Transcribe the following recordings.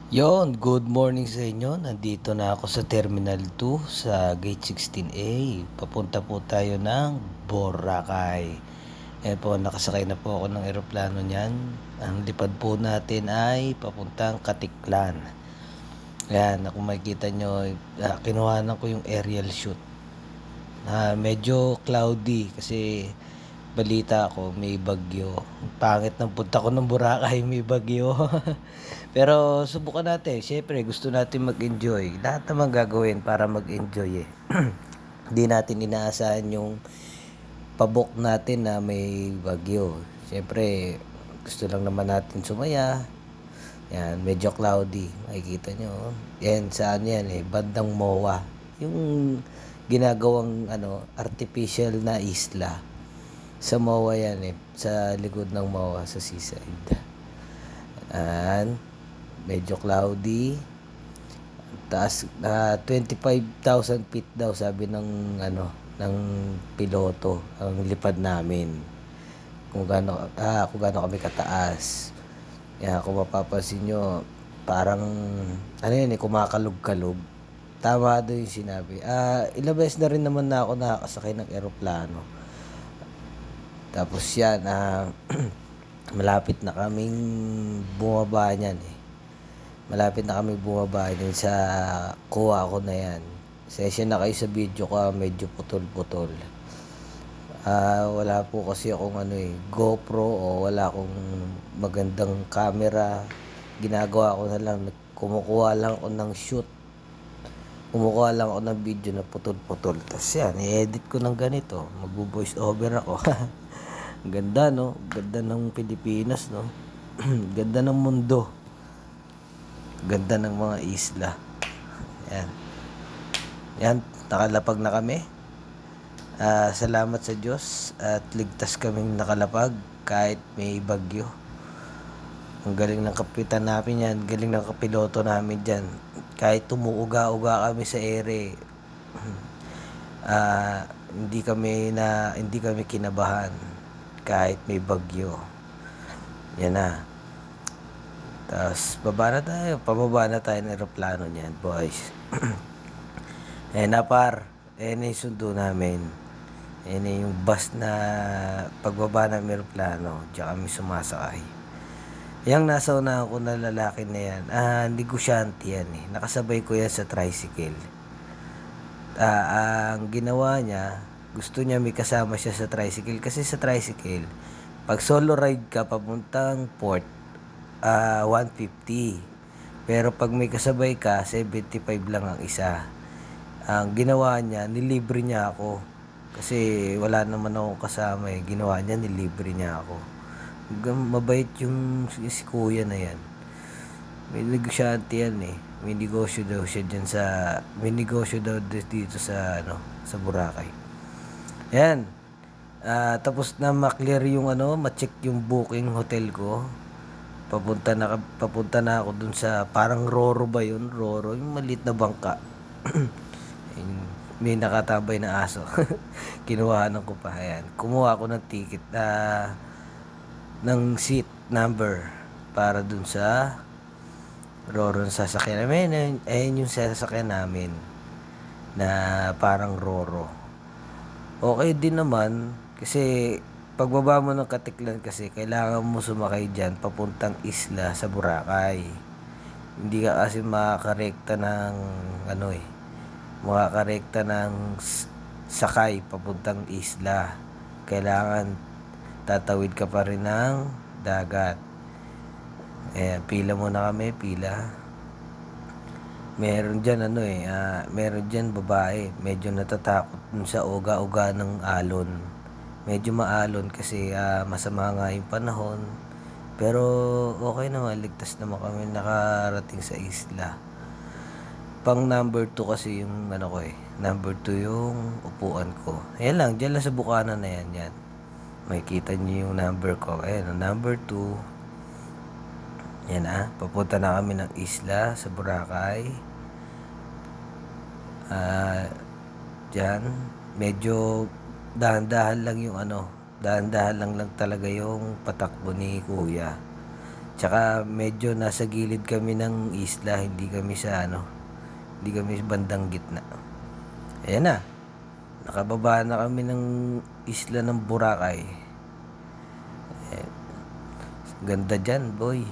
Good morning sa inyo. Nandito na ako sa Terminal 2 sa Gate 16A. Papunta po tayo ng Boracay. Ayan po, nakasakay na po ako ng eroplano niyan. Ang lipad po natin ay papuntang Katiklan. Ayan, kung makikita nyo, kinuhanan ko yung aerial shoot. Medyo cloudy kasi balita ko may bagyo. Pangit ng punta ko ng Boracay, may bagyo. Pero subukan natin. Siyempre, gusto natin mag-enjoy. Lahat naman gagawin para mag-enjoy eh. Hindi natin inaasahan yung pabok natin na may bagyo. Siyempre, gusto lang naman natin sumaya. Yan, medyo cloudy. Makikita nyo. Yan, saan yan eh? Bandang MOA. Yung ginagawang artificial na isla. Sa MOA yan eh. Sa likod ng MOA, sa seaside. And medyo cloudy. Taas 25,000 feet daw sabi ng piloto ang lipad namin. Kung gaano kami kataas. Yan, kung mapapansin nyo, parang kumakalog-kalog. Tama doon yung sinabi. Ilang beses na rin naman na ako nakakasakay ng eroplano. Tapos yan, malapit na kaming bumaba niyan eh. Malapit na kami bumaba niyan sa kuha ko na yan. Session na kayo sa video ko, medyo putol-putol. Wala po kasi akong GoPro o wala akong magandang camera. Ginagawa ko na lang, kumukuha lang ako ng shoot. Kumukuha lang ako ng video na putol-putol. Tapos yan, i-edit ko ng ganito. Magbo-voice over ako. Ganda no? Ganda ng Pilipinas no? Ganda ng mundo. Ganda ng mga isla. Yan. Yan, nakalapag na kami. Salamat sa Diyos at ligtas kaming nakalapag kahit may bagyo. Ang galing ng kapitan namin yan, galing ng kapiloto namin dyan. Kahit tumuuga-uga kami sa ere, hindi kami kinabahan kahit may bagyo. Yan na. Tapos pababa na tayo ng aeroplano niyan, boys. Ayan yung sundo namin. Ayan yung bus na pagbaba ng aeroplano, diyan kami sumasakay. Yang nasa unahan ko na lalaki na yan, negosyante yan eh. Nakasabay ko yan sa tricycle. Ang ginawa niya, gusto niya may kasama siya sa tricycle. Kasi sa tricycle, pag solo ride ka papuntang port, 150. Pero pag may kasabay ka, 75 lang ang isa. Ang ginawa niya, nilibre niya ako. Kasi wala naman akong kasama eh. Ginawa niya, nilibre niya ako. Mabait yung si kuya na yan. May negosyante yan eh. May negosyo daw siya dyan may negosyo daw dito sa Boracay. Yan. Tapos na ma-clear yung ma-check yung booking hotel ko. Papunta na ako dun sa parang Roro ba yun? Roro, yung maliit na bangka. May nakatabay na aso. Kinuhanan ko pa. Ayan. Kumuha ako ng ticket ng seat number para dun sa Roro na sasakyan namin. Ayun yung sasakyan namin na parang Roro. Okay din naman kasi pagbaba mo ng Katiklan kasi kailangan mo sumakay dyan papuntang isla sa Boracay. Hindi ka kasi makakarekta ng makakarekta ng sakay papuntang isla. Kailangan tatawid ka pa rin ng dagat. Pila muna kami, pila. Meron dyan meron dyan babae. Medyo natatakot dun sa uga-uga ng alon. Medyo maalon kasi masama nga yung panahon. Pero okay naman, ligtas naman kami nakarating sa isla. Pang number 2 kasi yung number 2 yung upuan ko. Ayan lang, dyan lang sa bukana na yan. Makikita niyo yung number ko. Ayan, number 2. Yan papunta na kami ng isla sa Boracay. Dyan, medyo dahan-dahan lang yung dahan-dahan lang talaga yung patakbo ni kuya. Tsaka medyo nasa gilid kami ng isla, hindi kami sa hindi kami sa bandang gitna. Ayan na, nakababa na kami ng isla ng Boracay. Ganda dyan, boy.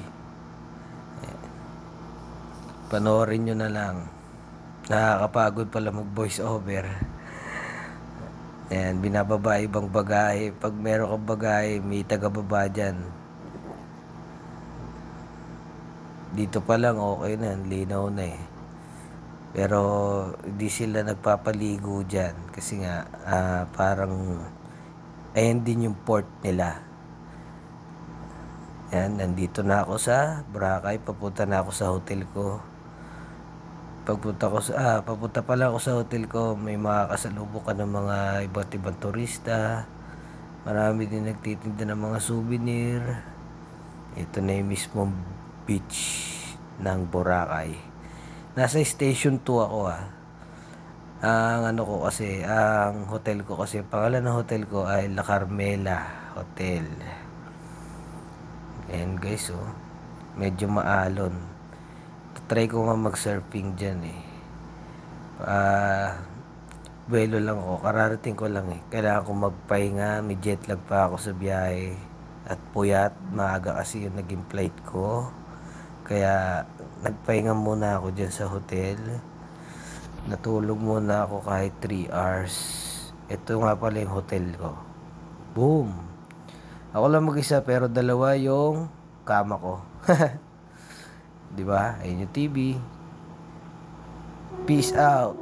Panoorin nyo na lang. Nakakapagod pala mag voice over. Ayan, binababa ibang bagay. Pag meron kang bagay, may tagababa dyan. Dito pa lang okay na, linaw na eh. Pero hindi sila nagpapaligo dyan. Kasi nga, parang ayan din yung port nila. Ayan, nandito na ako sa Boracay. Papunta na ako sa hotel ko. Papunta pala ako sa hotel ko, may makakasalubong ka ng mga iba't ibang turista. Marami din nagtitinda ng mga souvenir. Ito na yung mismong beach ng Boracay. Nasa station 2 ako ang hotel ko kasi, pangalan ng hotel ko ay La Carmela Hotel. Ayan guys, medyo maalon. Try ko nga mag-surfing dyan eh. Buwelo lang ako, kararating ko lang eh. Kailangan ko magpahinga, may jet lag pa ako sa biyahe. At puyat, maaga kasi yung naging flight ko. Kaya nagpahinga muna ako dyan sa hotel. Natulog muna ako kahit 3 hours. Ito nga pala yung hotel ko. Boom! Ako lang mag-isa pero dalawa yung kama ko. Diba? Ayun yung TV. Peace out.